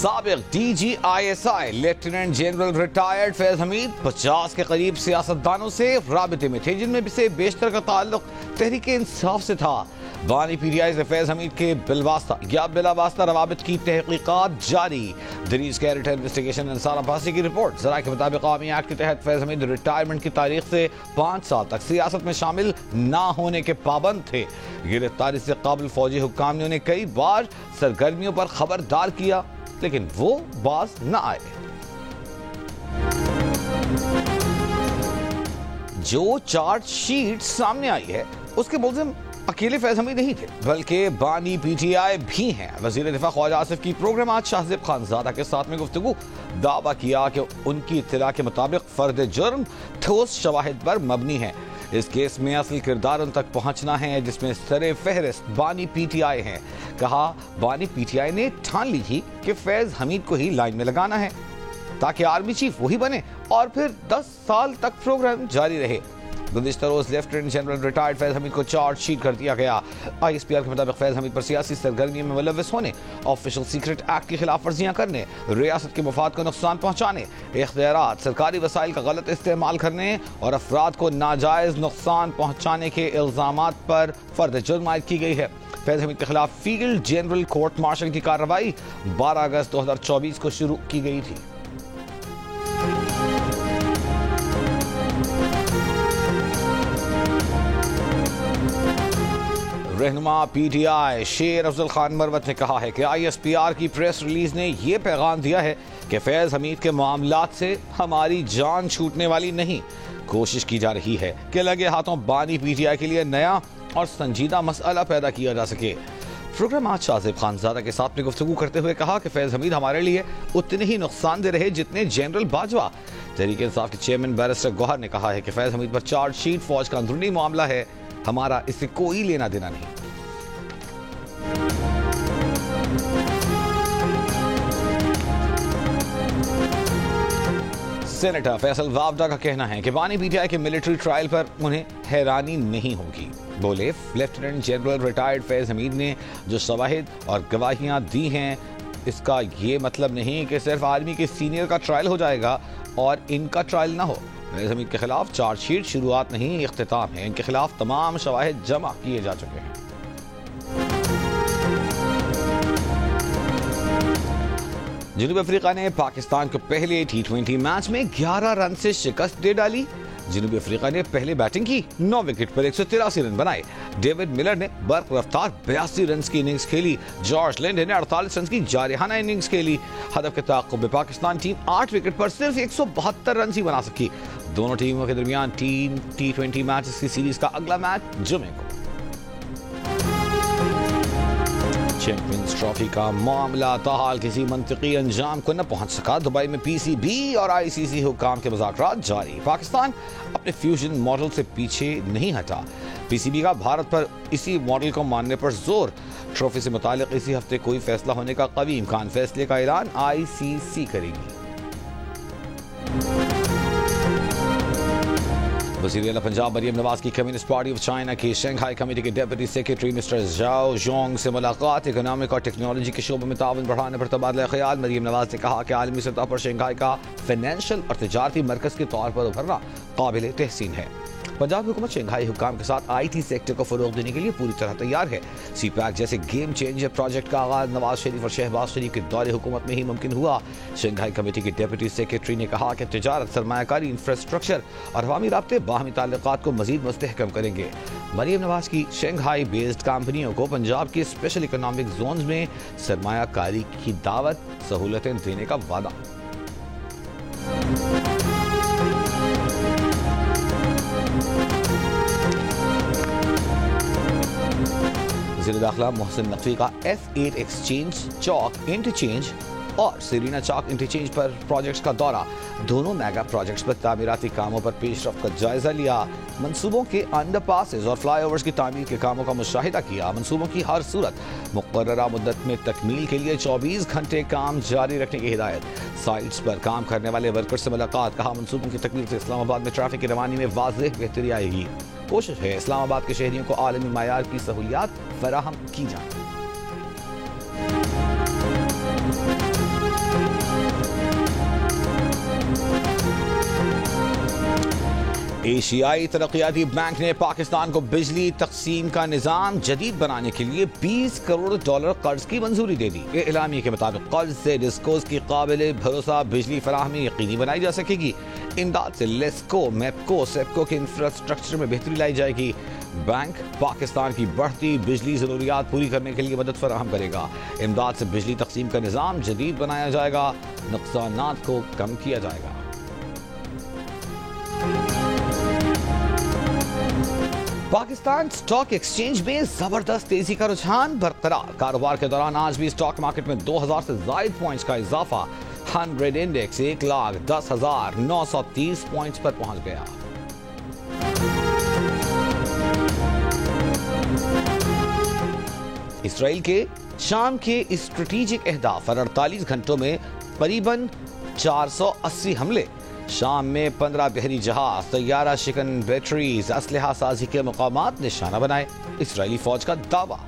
साबिक DGISI lieutenant general retired Faiz Hamid 50 के करीब सियासतदानों से राबिते में थे, जिनमें से बेशतर का ताल्लुक तहरीक इंसाफ से था। बानी PTI से फैज हमीद के बिलवास्ता या बिलावास्ता रवाबित की तहकीकात जारी। दरीज कैरेक्टर इन्वेस्टिगेशन इंसान अब्बासी की रिपोर्ट। जरा के मुताबिक कौमी एक्ट के तहत फैज हमीद रिटायरमेंट की तारीख से 5 साल तक सियासत में शामिल ना होने के पाबंद थे। गिरफ्तारी से काबिल फौजी हुक्काम ने उन्हें कई बार सरगर्मियों पर खबरदार किया, लेकिन वो बाज न आए। जो चार्जशीट सामने आई है उसके मुल्जिम अकेले फैज हमीद नहीं थे, बल्कि बानी PTI भी हैं। वजीर दिफा ख्वाजा आसिफ की प्रोग्राम आज शाहजेब खानजादा के साथ में गुफ्तगू। दावा किया कि उनकी इत्तला के मुताबिक फर्द जुर्म ठोस शवाहिद पर मबनी है। इस केस में असल किरदार उन तक पहुंचना है जिसमें सरे फहरिस्त बानी PTI हैं। कहा बानी PTI ने ठान ली थी कि फैज हमीद को ही लाइन में लगाना है ताकि आर्मी चीफ वही बने और फिर 10 साल तक प्रोग्राम जारी रहे। गुज़िश्ता रोज lieutenant general retired Faiz Hameed को चार्जशीट कर दिया गया। ISPR के मुताबिक फैज हमीद पर सियासी सरगर्मियों में मुलव्वस होने, ऑफिशियल सीक्रेट एक्ट की खिलाफ वर्जियां करने, रियासत के मफाद को नुकसान पहुंचाने, इख्तियारात सरकारी वसाइल का गलत इस्तेमाल करने और अफराद को नाजायज नुकसान पहुंचाने के इल्जामात पर फर्द जुर्म आयद की गई है। फैज हमीद के खिलाफ फील्ड जनरल कोर्ट मार्शल की कार्रवाई 12 अगस्त 2024 को शुरू की गई थी। रहनुमा PTI शेर अफजल खान मरवत ने कहा है कि ISPR की प्रेस रिलीज ने यह पैगाम दिया है कि फैज हमीद के मामलात से हमारी जान छूटने वाली नहीं। कोशिश की जा रही है कि लगे हाथों बानी PTI के लिए नया और संजीदा मसला पैदा किया जा सके। प्रोग्राम आज शाहजेब खानजादा के साथ में गुफ्तगू करते हुए कहा कि फैज हमीद हमारे लिए उतने ही नुकसानदेह रहे जितने जनरल बाजवा। तहरीक इंसाफ के चेयरमैन बैरिस्टर गौहर ने कहा है कि फैज हमीद पर चार्जशीट फौज का अंदरूनी मामला है, हमारा इससे कोई लेना देना नहीं। सेनेटर फैसल वावडा का कहना है कि बानी PTI के मिलिट्री ट्रायल पर उन्हें हैरानी नहीं होगी। बोले lieutenant general retired Faiz Hamid ने जो शवाहिद और गवाहियां दी हैं, इसका ये मतलब नहीं कि सिर्फ आर्मी के सीनियर का ट्रायल हो जाएगा और इनका ट्रायल ना हो। फैज हमीद के खिलाफ चार्जशीट शुरुआत नहीं इख्तिताम है। इनके खिलाफ तमाम शवाहिद जमा किए जा चुके हैं। जनूबी अफ्रीका ने पाकिस्तान को पहले T20 मैच में 11 रन से शिकस्त दे डाली। जनूबी अफ्रीका ने पहले बैटिंग की, 9 विकेट पर 183 रन बनाए। डेविड मिलर ने बर्क रफ्तार 82 रन की इनिंग्स खेली। जॉर्ज लिंडे ने 48 रन की जारिहाना इनिंग्स खेली। हदफ के ताक़ुब में पाकिस्तान टीम 8 विकेट पर सिर्फ 172 रन ही बना सकी। दोनों टीमों के दरमियान T20 मैच की सीरीज का अगला मैच जुमे को। चैंपियंस ट्रॉफी का मामला ताहाल किसी मंतकी अंजाम को न पहुंच सका। दुबई में PCB और ICC हुक्काम के मुज़ाकरात जारी। पाकिस्तान अपने फ्यूजन मॉडल से पीछे नहीं हटा। PCB का भारत पर इसी मॉडल को मानने पर जोर। ट्रॉफी से मुतालिक इसी हफ्ते कोई फैसला होने का कवी इम्कान। फैसले का ऐलान ICC करेगी। वज़ीर आला पंजाब मरियम नवाज की कम्युनिस्ट पार्टी ऑफ चाइना की शंघाई कमेटी के डेप्यूटी सेक्रेटरी मिस्टर जाओ जोंग से मुलाकात। इकोनॉमिक और टेक्नोलॉजी के शोबे में ताउन बढ़ाने पर तबादला ख्याल। मरियम नवाज ने कहा कि आलमी सतह पर शंघाई का फाइनेंशियल और तजारती मरकज के तौर पर उभरना काबिल तहसीन है। पंजाब हुकूमत शंघाई हुक्काम के साथ IT सेक्टर को फरोग देने के लिए पूरी तरह तैयार है। CPEC जैसे गेम चेंजर प्रोजेक्ट का आगाज नवाज शरीफ और शहबाज शरीफ के दौरे हुकूमत में ही मुमकिन हुआ। शंघाई कमेटी के डेप्यूटी सेक्रेटरी ने कहा कि तिजारत, सरमायाकारी, इंफ्रास्ट्रक्चर और अवामी राब्ते बाहमी ताल्लुकात को मजीद मुस्तहकम करेंगे। मरियम नवाज की शंघाई बेस्ड कंपनियों को पंजाब के स्पेशल इकोनॉमिक जोन में सरमायाकारी की दावत, सहूलतें देने का वादा। वज़ीर दाखिला मोहसिन नकवी का F8 एक्सचेंज, चौक इंटरचेंज और सीरीना चौक इंटरचेंज पर प्रोजेक्ट्स का दौरा। दोनों मेगा प्रोजेक्ट्स पर तामीराती कामों पर पेशरफ्त का जायजा लिया। मंसूबों के अंडरपासेस और फ्लाईओवर्स की तामीर के कामों का मुशाहिदा किया। मंसूबों की हर सूरत मुक़र्ररा मुद्दत में तकमील के लिए 24 घंटे काम जारी रखने की हिदायत। साइट्स पर काम करने वाले वर्कर्स से मुलाकात। कहा मंसूबों की तकमील से इस्लामाबाद में ट्रैफिक की रवानी में वाज़ेह बेहतरी आएगी। कोशिश है इस्लामाबाद के शहरियों को आलमी मायार की सहूलियात फराहम की जाए। एशियाई तरक्याती बैंक ने पाकिस्तान को बिजली तकसीम का निज़ाम जदीद बनाने के लिए $20 करोड़ कर्ज की मंजूरी दे दी। एलामिया के मुताबिक कर्ज से डिस्कोस की काबिल भरोसा बिजली फराहमी यकीनी बनाई जा सकेगी। इमदाद से लेस्को, मेपको, सेपको के इंफ्रास्ट्रक्चर में बेहतरी लाई जाएगी। बैंक पाकिस्तान की बढ़ती बिजली जरूरियात पूरी करने के लिए मदद फराहम करेगा। इमदाद से बिजली तकसीम का निज़ाम जदीद बनाया जाएगा, नुकसानात को कम किया जाएगा। पाकिस्तान स्टॉक एक्सचेंज में जबरदस्त तेजी का रुझान बरकरार। कारोबार के दौरान आज भी स्टॉक मार्केट में 2000 से ज्यादा पॉइंट्स का इजाफा। 100 इंडेक्स 1,10,930 पॉइंट्स पर पहुंच गया। इसराइल के शाम के स्ट्रेटेजिक अहदाफ और 48 घंटों में करीबन 480 हमले। शाम में 15 बहरी जहाज, तैयारा शिकन बैटरीज, असलहा साजी के मकामात निशाना बनाए। इसराइली फौज का दावा।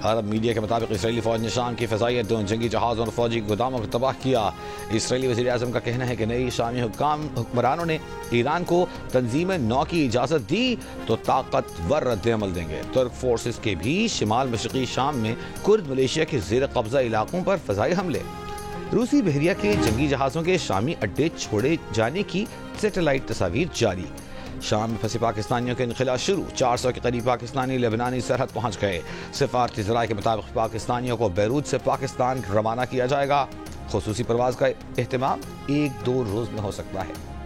अरब मीडिया के मुताबिक इसराइली फौज ने शाम की फ़ज़ाई अड्डों, जंगी जहाज़ों और फौजी गोदामों को तबाह किया। इसराइली वज़ीर आज़म का कहना है कि नई शामी हुक्मरानों ने ईरान को तंजीम नौ की इजाज़त दी तो ताकतवर रद्द-ए-अमल देंगे। तुर्क फोर्सेस के भी शिमाल मशरक़ी शाम में कुर्द मलेशिया के ज़ेर कब्ज़ा इलाकों पर फ़ज़ाई हमले। रूसी बहरिया के जंगी जहाज़ों के शामी अड्डे छोड़े जाने की सैटेलाइट तस्वीर जारी। शाम में फंसे पाकिस्तानियों के इनखला शुरू। 400 के करीब पाकिस्तानी लेबनानी सरहद पहुंच गए। सिफारती ज़राए के मुताबिक पाकिस्तानियों को बैरूत से पाकिस्तान रवाना किया जाएगा। खुसूसी परवाज का एहतमाम 1-2 रोज में हो सकता है।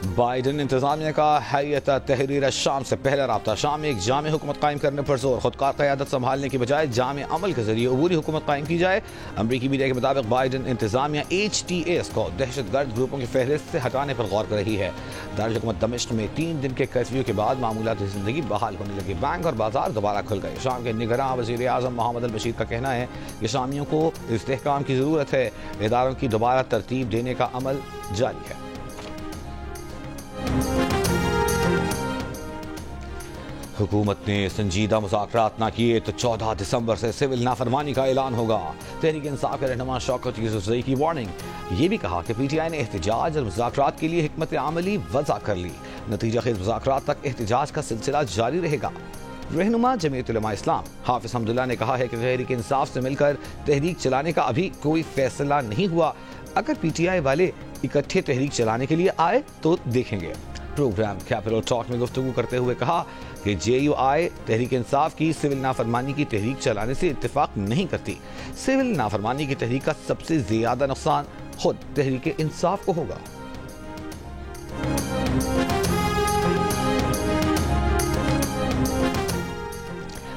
बाइडन इंतजामिया का हैयत तहरीर शाम से पहला राब्ता। शाम में एक जामे हुकूमत कायम करने पर जोर। खुदकार क़यादत संभालने की बजाय जामे अमल के जरिए अबूरी हुकूमत कायम की जाए। अमरीकी मीडिया के मुताबिक बाइडन इंतजामिया HTS को दहशतगर्द ग्रुपों की फहरिस्त से हटाने पर गौर कर रही है। दारुल हुकूमत दमिश्क में 3 दिन के कर्फ्यू के बाद मामूलाती जिंदगी बहाल होने लगी। बैंक और बाजार दोबारा खुल गए। शाम के निगरान वज़ीर आज़म मोहम्मद अल बशीर का कहना है कि शामियों को इस्तेहकाम की ज़रूरत है। इदारों की दोबारा तरतीब देने का अमल जारी है। हुकूमत ने संजीदा मुज़ाकरात न किए तो 14 दिसंबर से सिविल नाफरमानी का ऐलान होगा। तहरीक इंसाफ के रहनुमा शौकत यूसुफज़ई की वार्निंग। ये भी कहा कि PTI ने एहतजाज और मुज़ाकरात के लिए हिकमत अमली वज़ा कर ली। नतीजा खेज़ मुज़ाकरात तक एहतजाज का सिलसिला जारी रहेगा। रहनुमा जमीयत उलमा इस्लाम हाफिज हमदुल्ला ने कहा है कि तहरीक इंसाफ से मिलकर तहरीक चलाने का अभी कोई फैसला नहीं हुआ। अगर PTI वाले इकट्ठे तहरीक चलाने के लिए आए तो देखेंगे। प्रोग्राम कैपिटल टॉक में गुफ्तगू करते हुए कहा कि JUI तहरीक इंसाफ की सिविल नाफरमानी की तहरीक चलाने से इत्तेफाक नहीं करती। सिविल नाफरमानी की तहरीक का सबसे ज्यादा नुकसान खुद तहरीक इंसाफ को होगा।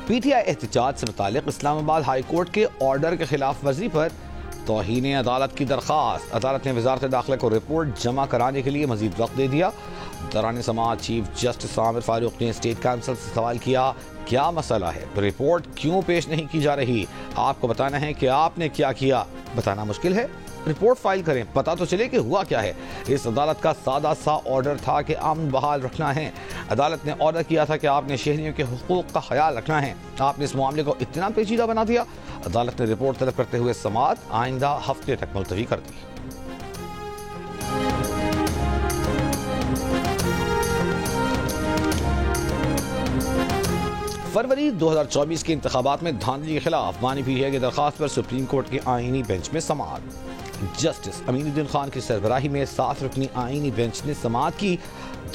PTI एहतजाज से मुतालिक इस्लामाबाद हाई कोर्ट के ऑर्डर के खिलाफ वर्जी पर तौहीन अदालत की दरख्वास्त। अदालत ने वज़ारत दाखिला को रिपोर्ट जमा कराने के लिए मजीद वक्त दे दिया। दौरान समाअत चीफ जस्टिस आमिर फारूक ने स्टेट काउंसिल से सवाल किया, क्या मसला है, रिपोर्ट क्यों पेश नहीं की जा रही? आपको बताना है कि आपने क्या किया, बताना मुश्किल है? रिपोर्ट फाइल करें, पता तो चले कि हुआ क्या है। इस अदालत का सादा सा ऑर्डर था कि अमन बहाल रखना है। अदालत ने ऑर्डर किया था कि आपने शहरियों के हुकूक का ख्याल रखना है। आपने इस मामले को इतना पेचीदा बना दिया। अदालत ने रिपोर्ट तलब करते हुए समाअत आइंदा हफ्ते तक मुलतवी कर दी। फरवरी 2024 के इंतखाबात में धांधली के खिलाफ बानी पीटीआई की दरखास्त पर सुप्रीम कोर्ट के आईनी बेंच में समाअत। जस्टिस अमीनुद्दीन खान की सरबराही में 7 रुकनी आईनी बेंच ने समाअत की।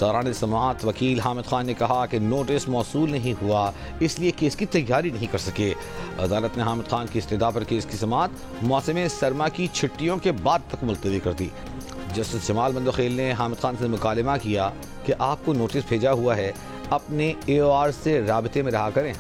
दौरान समाअत वकील हामिद खान ने कहा कि नोटिस मौसूल नहीं हुआ, इसलिए केस की तैयारी नहीं कर सके। अदालत ने हामिद खान की इस्तदा पर केस की समाअत मौसम सरमा की छुट्टियों के बाद तक मुलतवी कर दी। जस्टिस जमाल बंदोखेल ने हामिद खान से मुकालमा किया कि आपको नोटिस भेजा हुआ है, अपने AOR से राबते में रहा करें।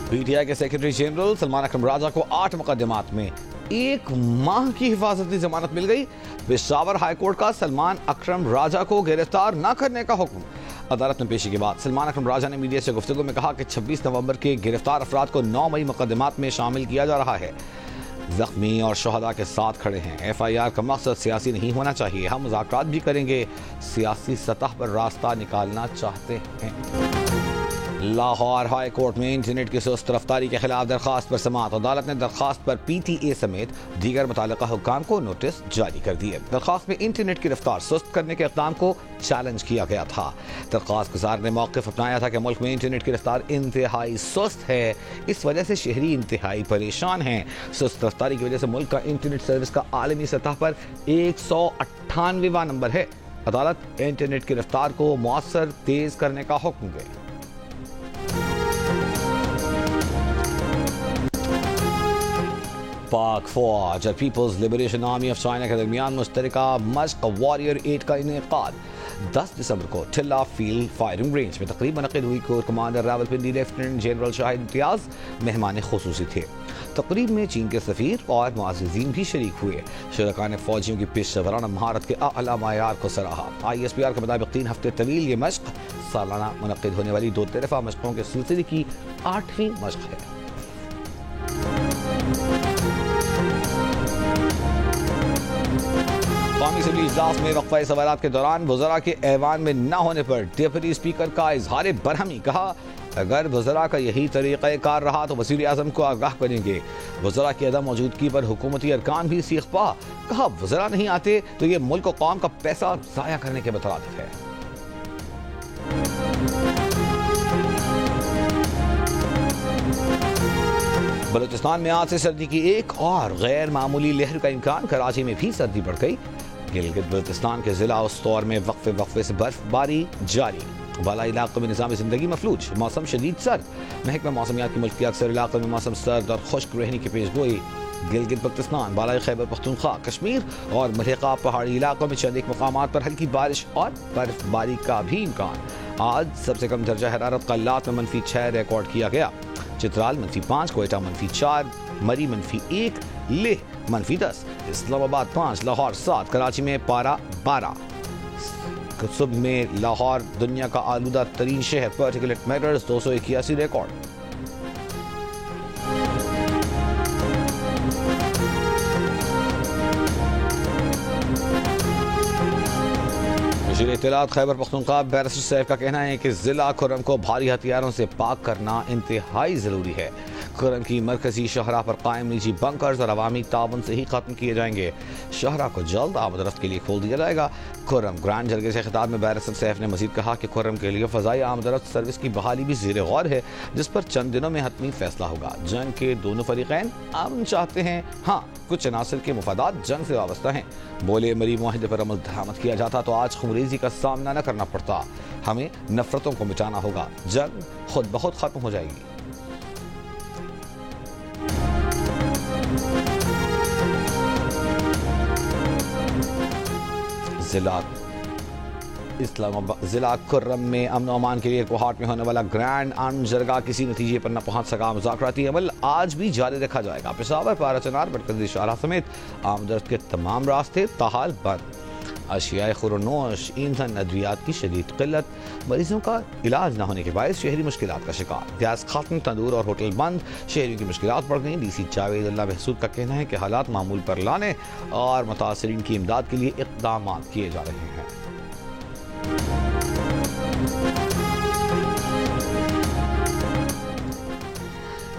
PTI के सेक्रेटरी जनरल सलमान अकरम राजा को 8 मुकदमात में 1 माह की हिफाजती जमानत मिल गई। पेशावर हाईकोर्ट का सलमान अकरम राजा को गिरफ्तार न करने का हुक्म। अदालत में पेशी के बाद सलमान अकरम राजा ने मीडिया से गुफ्तगू में कहा कि 26 नवंबर के गिरफ्तार अफराद को 9 मई मुकदमात में शामिल किया जा रहा है। जख्मी और शहदा के साथ खड़े हैं। FIR का मकसद सियासी नहीं होना चाहिए। हम मुज़ाकरात भी करेंगे, सियासी सतह पर रास्ता निकालना चाहते हैं। लाहौर हाई कोर्ट में इंटरनेट की सुस्त रफ्तारी के खिलाफ दरखास्त पर समाअत। अदालत ने दरखास्त पर PTA समेत दीगर मुतल्लिका हुक्काम को नोटिस जारी कर दिए। दरखास्त में इंटरनेट की रफ्तार सुस्त करने के इक़दाम को चैलेंज किया गया था। दरखास्त गुजार ने मौक़िफ़ अपनाया था कि मुल्क में इंटरनेट की रफ्तार इंतहाई सुस्त है, इस वजह से शहरी इंतहाई परेशान हैं। सुस्त रफ्तारी की वजह से मुल्क का इंटरनेट सर्विस का आलमी सतह पर 198वां नंबर है। अदालत इंटरनेट की रफ्तार को मौसर तेज करने का हुक्म दे। पाक फौज और People's Liberation Army of China के दरमियान मुश्तरका मश्क वॉरियर 8 का इनेकाद 10 दिसंबर को ठिल्ला फील्ड फायरिंग रेंज में तकरीब मुनक़िद हुई। Core commander Rawalpindi lieutenant general Shahid Imtiaz मेहमान खुसूसी थे। तकरीब में चीन के सफ़ीर और मुआज़्ज़िज़ीन भी शरीक हुए। शुरका ने फौजियों की पेशेवराना महारत के आला मायार को सराहा। ISPR के मुताबिक 3 हफ्ते तवील ये मश्क सालाना मुनक़िद होने वाली 2 तरफ़ा मशक़ों के सिलसिले की 8वीं मश्क है। कौमी असम्बली इजलास में वक्फा सवालात के दौरान वज़रा के ऐवान में न होने पर डिप्टी स्पीकर का इजहार बरहमी। कहा, अगर वज़रा का यही तरीक़ा कार रहा तो वज़ीर आज़म को आगाह करेंगे। वज़रा की अदम मौजूदगी पर हुकूमती अरकान भी सीख पा। कहा, वज़रा नहीं आते तो ये मुल्क और कौम का पैसा ज़ाया करने के मुतरादिफ है। बलूचिस्तान में आज से सर्दी की एक और गैर मामूली लहर का इम्कान। कराची में भी सर्दी बढ़ गई। गिलगित बल्तिस्तान के जिला उस्तौर में वक्फे से बर्फबारी जारी। बाला इलाकों में निज़ाम ज़िंदगी मफलूज। मौसम शदीद सर्द। महकमा मौसमियात की मुल्क के अक्सर इलाकों में मौसम सर्द और खुश्क रहने की पेशगोई। गिलगित बल्तिस्तान, बालाई खैबर पख्तूनख्वा, कश्मीर और मलहका पहाड़ी इलाकों में चंद एक मकामात पर हल्की बारिश और बर्फबारी का भी इम्कान। आज सबसे कम दर्जा हरारत कल्लात में -6 रिकॉर्ड किया गया। चित्राल -5, कोयटा -4, मरी -1, लेह -10, इस्लामाबाद 5, लाहौर 7, कराची में पारा 12। सुबह में लाहौर दुनिया का आलूदा तरीन शहर, पार्टिकुलेट मैटर्स 281 रिकॉर्ड। वज़ीर इत्तलात खैबर पख्तूनख्वा बैरिस्टर सैफ का कहना है कि जिला खुर्रम को भारी हथियारों से पाक करना इंतहाई ज़रूरी है। खुर्रम की मरकजी शहरा पर कायम निजी बंकर्स और अवामी ताउन से ही खत्म किए जाएंगे। शहरा को जल्द आमदरफ्त के लिए खोल दिया जाएगा। खुर्रम ग्रांड जरगे से खिताब में बैरिस्टर सैफ ने मजीद कहा कि खुर्रम के लिए फ़ज़ाई आमदरफ्त सर्विस की बहाली भी ज़ेर गौर है, जिस पर चंद दिनों में हतमी फैसला होगा। जंग के दोनों फरीक़ैन अमन चाहते हैं। हाँ, कुछ अनासर के मुफादात जंग से वाबस्ता हैं। बोले मरी मुआहदे पर अमल दरामद किया जाता तो आज खुमरेजी का सामना न करना पड़ता। हमें नफरतों को मिटाना होगा। जंग खुद ब खुद खत्म हो जाएगी। जिला खुर्रम में अमन अमान के लिए कोहाट में होने वाला ग्रैंड आर्म जरगा किसी नतीजे पर न पहुंच सका। मुज़ाकराती अमल आज भी जारी रखा जाएगा। पेशावर, पाराचनार, बरकंदी शाहरा समेत आमदरफ्त के तमाम रास्ते ताहाल बंद। अशियाए खुरनोश, ईंधन, अद्वियात की शदीद किल्लत, मरीजों का इलाज न होने के बायस शहरी मुश्किलात का शिकार। गैस खत्म, तंदूर और होटल बंद, शहरियों की मुश्किलात बढ़ गई। DC जावेद महसूद का कहना है कि हालात मामूल पर लाने और मुतासरीन की इमदाद के लिए इक़दाम किए जा रहे हैं।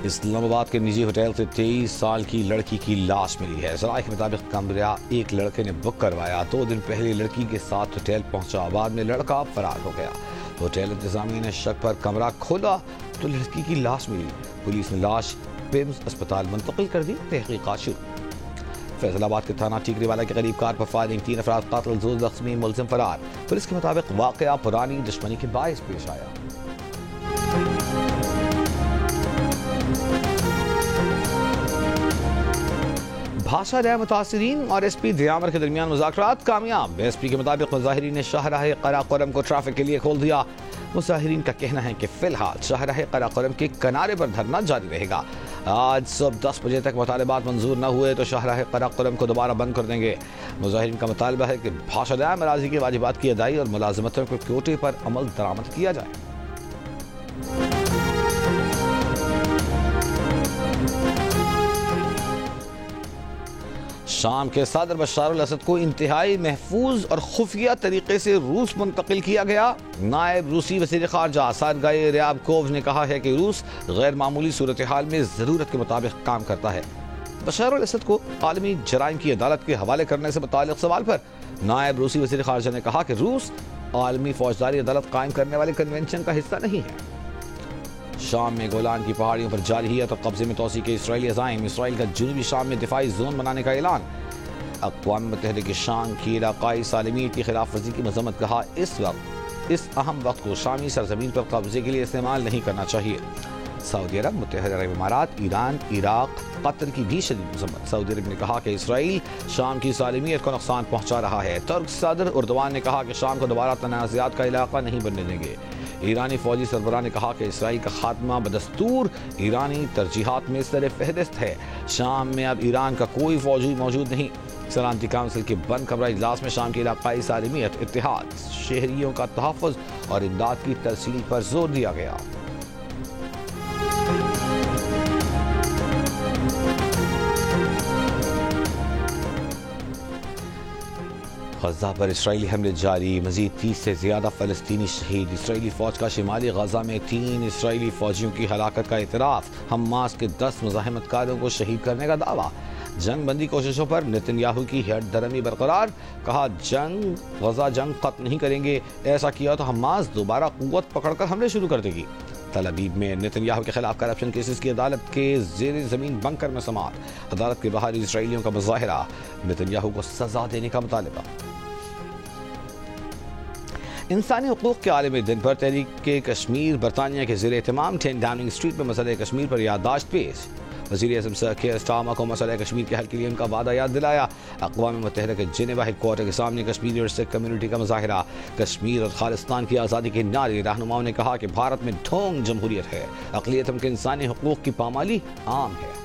इस्लामाबाद के निजी होटल से 23 साल की लड़की की लाश मिली है। ज़राए के मुताबिक कमरा एक लड़के ने बुक करवाया। 2 दिन पहले लड़की के साथ होटल पहुंचा, बाद में लड़का फरार हो गया। होटल इंतजामिया ने शक पर कमरा खोला तो लड़की की लाश मिली। पुलिस ने लाश पिम्स अस्पताल मुंतकिल कर दी। तहकीकात शुरू। फैसलाबाद के थाना टीकरीवाला के करीब कार पर फायरिंग, 3 अफराद कातिल, 2 ज़ख्मी, मुलजिम फरार। पुलिस के मुताबिक वाक़या पुरानी दुश्मनी के बायस पेश आया। भाषा रहा मुतासरीन और SP दियामर के दरमियान मुज़ाकरात कामयाब। SP के मुताबिक मुज़ाहिरीन ने शाहराह क़राक़ुरम को ट्रैफिक के लिए खोल दिया। मुज़ाहिरीन का कहना है कि फ़िलहाल शाहराह क़राक़ुरम के किनारे पर धरना जारी रहेगा। आज सुबह 10 बजे तक मुतालबात मंजूर न हुए तो शाहराह क़राक़ुरम को दोबारा बंद कर देंगे। मुज़ाहिरीन का मुतालबा है कि भाषा रहा मराज़ी के वाजिबात की अदाई और मुलाज़मतों के कोटे पर अमल दरामद किया जाए। शाम के सदर बशार अल असद को इंतहाई महफूज और खुफिया तरीके से रूस मुंतकिल किया गया। नायब रूसी वज़ीर ख़ारजा सरगई ryabkov ने कहा है कि रूस गैर मामूली सूरत हाल में ज़रूरत के मुताबिक काम करता है। बशार अल असद को आलमी जराइम की अदालत के हवाले करने से मुताल्लिक़ सवाल पर नायब रूसी वज़ीर ख़ारजा ने कहा कि रूस आलमी फौजदारी अदालत कायम करने वाले कन्वेंशन का हिस्सा नहीं है। शाम में गोलान की पहाड़ियों पर जारहियत और कब्जे में तोसी के इसराइली अज़ाइम, इसराइल का जनूबी शाम में दिफाई जोन बनाने का ऐलान। अक़वाम मुत्तहिदा के शाम की इलाक़ाई सालिमियत की खिलाफ वर्जी की मज़म्मत। कहा इस अहम वक्त को शामी सरजमीन पर कब्जे के लिए इस्तेमाल नहीं करना चाहिए। सऊदी अरब, मुत्तहिदा अरब इमारात, ईरान, इराक, कतर की भी शदीद मज़म्मत। सऊदी अरब ने कहा कि इसराइल शाम की सालिमियत को नुकसान पहुँचा रहा है। तुर्क सदर उर्दवान ने कहा कि शाम को दोबारा तनाज़ात का इलाका नहीं बनने देंगे। ईरानी फौजी सरबराह ने कहा कि इसराइल का खात्मा बदस्तूर ईरानी तरजीहात में सर फहरिस्त है। शाम में अब ईरान का कोई फौजी मौजूद नहीं। सलामती काउंसिल के बंद कमरा इजलास में शाम की इलाकाई सालिमियत, इत्तेहाद, शहरियों का तहफ़्फ़ुज़ और इमदाद की तरसील पर जोर दिया गया। गजा पर इसराइली हमले जारी, मजीद 30 से ज्यादा फलस्तीनी शहीद। इसराइली फौज का शिमाली गजा में 3 इसराइली फौजियों की हलाकत का इतराफ़। हमास के 10 मुज़ाहिमतकारों को शहीद करने का दावा। जंग बंदी कोशिशों पर नेतन्याहू की हेड दरमी बरकरार। कहा गजा जंग खत्म नहीं करेंगे, ऐसा किया तो हमास दोबारा कुव्वत पकड़कर हमले शुरू कर देगी। तल अबीब में नेतन्याहू के खिलाफ करप्शन केसेस की अदालत के ज़ेर ज़मीन बंकर में समाअत। अदालत के बाहर इसराइलियों का मुज़ाहिरा, नेतन्याहू को सजा देने का मुतालिबा। इंसानी हुकूक के आलमी दिन पर तहरीक कश्मीर बरतानिया के ज़ेर एहतमाम 10 डाउनिंग स्ट्रीट में मसला कश्मीर पर याददाश्त पेश। वज़ीर आज़म सर केयर स्टारमर को मसला कश्मीर के हल के लिए उनका वादा याद दिलाया। अक़वाम मुत्तहिदा के जेनेवा हेडक्वार्टर के सामने कश्मीरी और सिख कम्युनिटी का मुज़ाहिरा। कश्मीर और खालिस्तान की आज़ादी के नारे। रहनुमाओं ने कहा कि भारत में ढोंग जमहूरियत है, अक़लियतों के इंसानी हुकूक की पामाली आम है।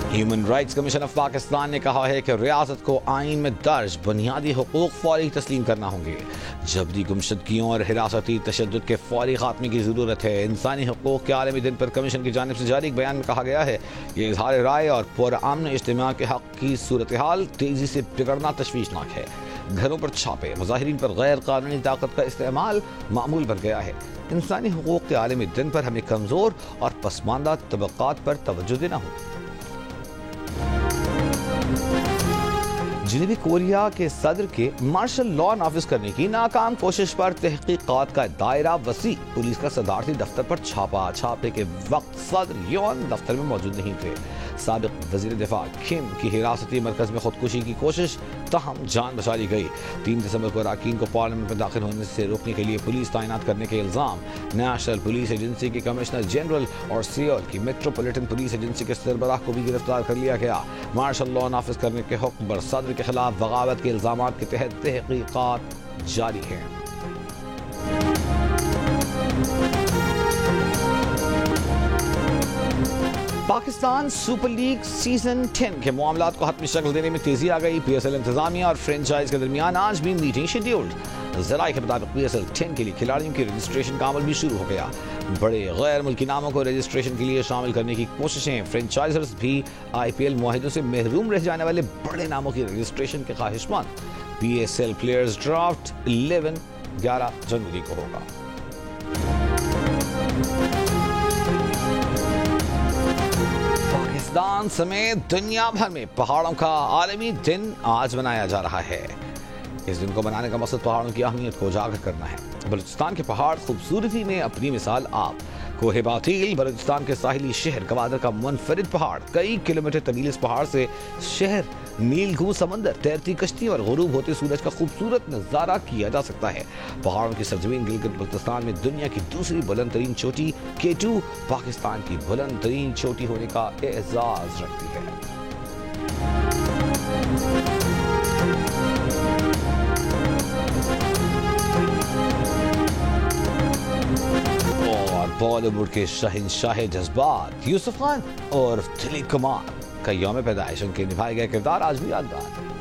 Human rights commission of Pakistan ने कहा है कि रियासत को आइन में दर्ज बुनियादी हुकूक फौरी तस्लीम करना होंगे। जबरी गुमशुदगियों और हिरासती तशद्दुद के फौरी खात्मे की ज़रूरत है। इंसानी हुकूक के आलमी दिन पर कमीशन की जानिब से जारी एक बयान में कहा गया है कि इजहार राय और पुरअमन इज्तिमा के हक़ की सूरत हाल तेज़ी से बिगड़ना तशवीशनाक है। घरों पर छापे, मुजाहिरीन पर गैर कानूनी ताकत का इस्तेमाल मामूल बन गया है। इंसानी हुकूक के आलमी दिन पर हमें कमज़ोर और पसमानदा तबक़ात पर तवज्जो देना होगी। जनूबी कोरिया के सदर के मार्शल लॉ नाफिज करने की नाकाम कोशिश पर तहकीकात का दायरा वसी। पुलिस का सदारती दफ्तर पर छापा। छापे के वक्त सदर योन दफ्तर में मौजूद नहीं थे। साबिक वज़ीर दिफा किम की हिरासती मरकज में खुदकुशी की कोशिश, तहम जान बचा ली गई। 3 दिसंबर को अरकान को पार्लियामेंट में दाखिल होने से रोकने के लिए पुलिस तैनात करने के इल्ज़ाम। नेशनल पुलिस एजेंसी के कमिश्नर जनरल और सियोल की मेट्रोपॉलिटन पुलिस एजेंसी के सरबराह को भी गिरफ्तार कर लिया गया। मार्शल लॉ नाफिज करने के हुक्म पर सदर के खिलाफ बगावत के इल्ज़ाम के तहत तहकीकात जारी है। पाकिस्तान सुपर लीग सीजन 10 के मामलात को हतमी शक्ल देने में तेजी आ गई। PSL इंतजामिया और फ्रेंचाइज के दरमियान आज भी मीटिंग शेड्यूल्ड। ज़राए के मुताबिक PSL 10 के लिए खिलाड़ियों की रजिस्ट्रेशन का अमल भी शुरू हो गया। बड़े गैर मुल्की नामों को रजिस्ट्रेशन के लिए शामिल करने की कोशिशें। फ्रेंचाइजर्स भी IPL मुआहिदों से महरूम रह जाने वाले बड़े नामों की रजिस्ट्रेशन के ख्वाहिशमंद। PSL प्लेयर्स ड्राफ्ट 11 जनवरी को होगा। पाकिस्तान समेत दुनिया भर में पहाड़ों का आलमी दिन आज मनाया जा रहा है। इस दिन को मनाने का मकसद पहाड़ों की अहमियत को उजागर करना है। बलूचिस्तान के पहाड़ खूबसूरती में अपनी मिसाल आप। कोहे बातील बलूचिस्तान के साहिली शहर गवादर का मुनफरिद पहाड़। कई किलोमीटर तवील इस पहाड़ से शहर, नीलगू समंदर, तैरती कश्ती और गुरूब होते सूरज का खूबसूरत नज़ारा किया जा सकता है। पहाड़ों की सरजमीन गिलगित बल्तिस्तान में दुनिया की दूसरी बुलंद तरीन चोटी K2 पाकिस्तान की बुलंद तरीन चोटी होने का एजाज रखती है। बॉलीवुड के शहंशाह जज्बात यूसुफ खान और दिलीप कुमार का यौम पैदाइश, उनके निभाए गए किरदार आज भी यादगार।